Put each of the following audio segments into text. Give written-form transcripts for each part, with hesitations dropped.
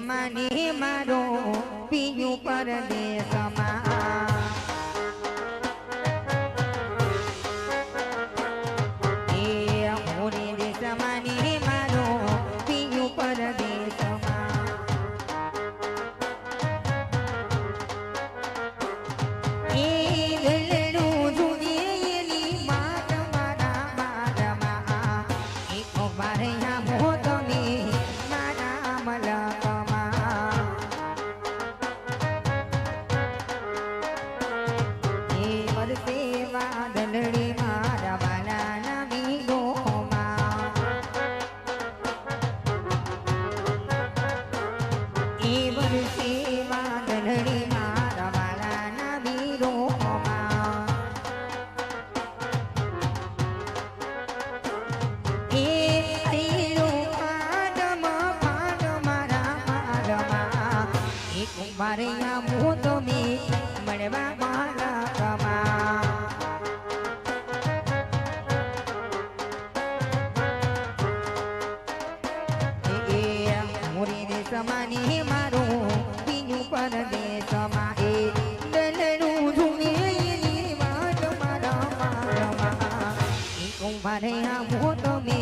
સમાની મારો પિયું પરદેશમાં મારે આમો તમે મળવા મારા કમા મોરી રે સમાની મારો બીજું પરદેશમાં એ દલડું ઝૂમે વાત મારા મારા મારે આમો તમે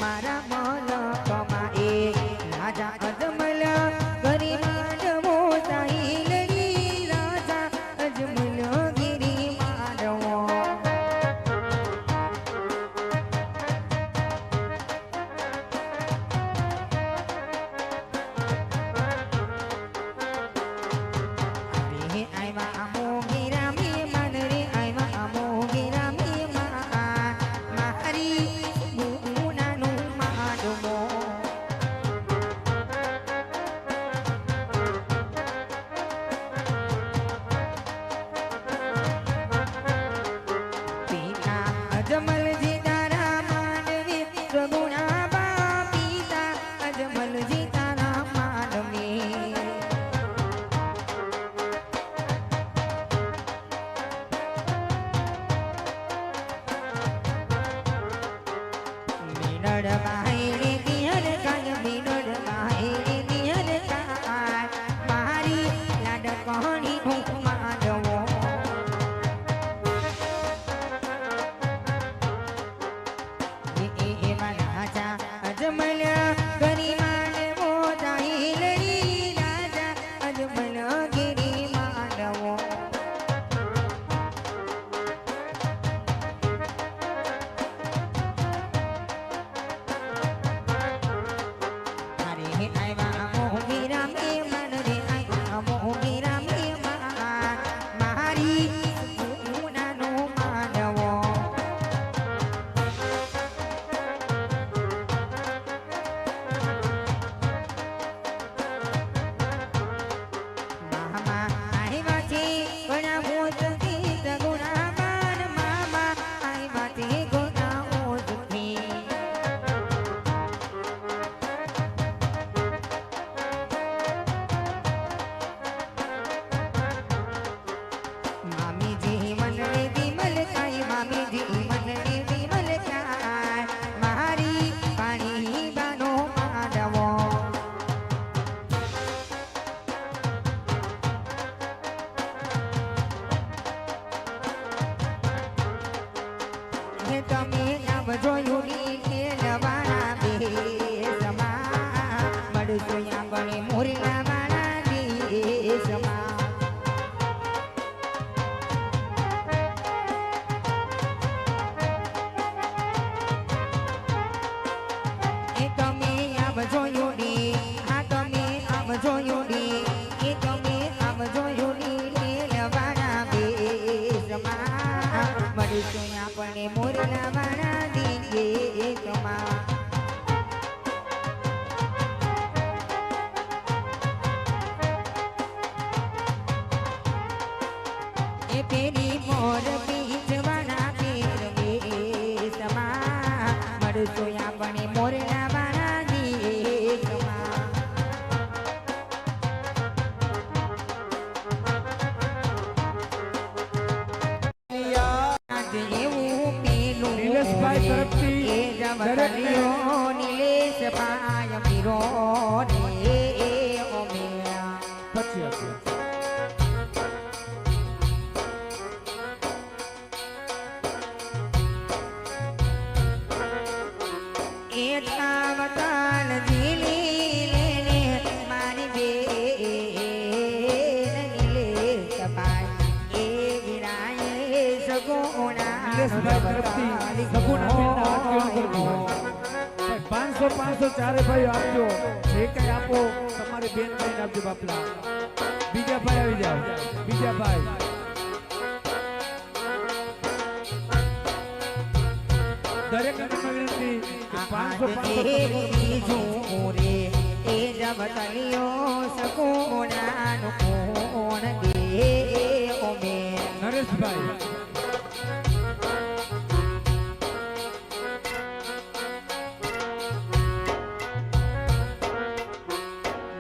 મારા મન કમા એ રાજા અજમલ ગરીબ નિલેશ ભાઈ મીરો નરેશભાઈ તરફથી સગુણા બેનના હાથ જોડું કરજો. 500 ચારે ભાઈઓ આપજો. જે કઈ આપો તમારી બેન ભાઈને આપજો બાપલા. બીજા ભાઈ આવી જાઓ. બીજા ભાઈ દરેક વિનંતી 500 રે એ જબ તલિયો સકોનાનો કોણ દે ઓમે નરેશભાઈ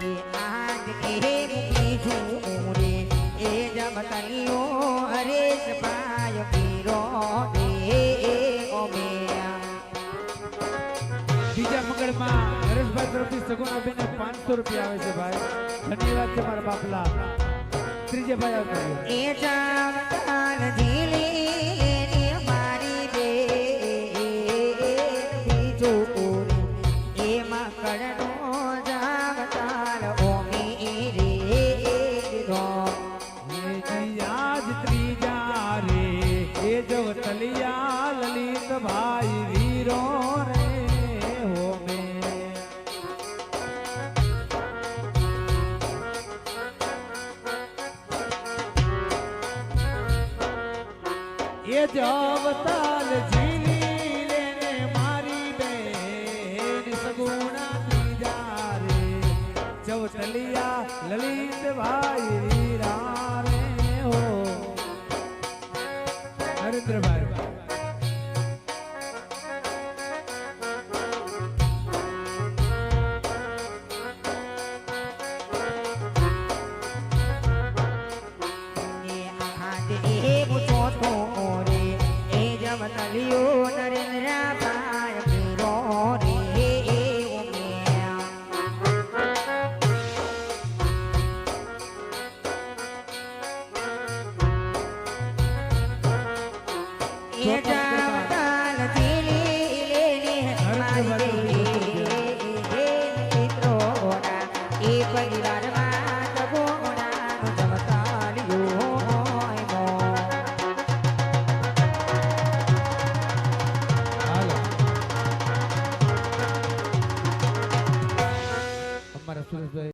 એ આજ એ બીજું રે એ જબ તલિયો હરેશ પાય પીરો દે ઓમે બીજા મંગળમાં નરેશભાઈ તરફથી સગુણા બેન 500 રૂપિયા આવે છે ભાઈ. ધન્યવાદ છે મારા બાપલા. ત્રીજે ભાઈ આવતો એ જામતાલ ઝીલી મારી બે બીજો એ મકડનો જામતાલ ઓમી રે દીધો આજ ત્રીજા રે એ જો તલિયા લલિત ભાઈ વીરો રે હોમે. એ જવતાલ ઝીલી લેને મારી બેન સગુણા ત્રીજા રે જવતલિયા લલિત ભાઈ વીરા રે હો. નરેન્દ્રભાઈ તલિયો નરેન્દ્ર ભાઈ પીરો રે ઉમ્યા એ જામતાલ ઝીલી મારી મિત્રોના એ પરિવારમાં સગુણાનો જમતાલિયો સુરેશભાઈ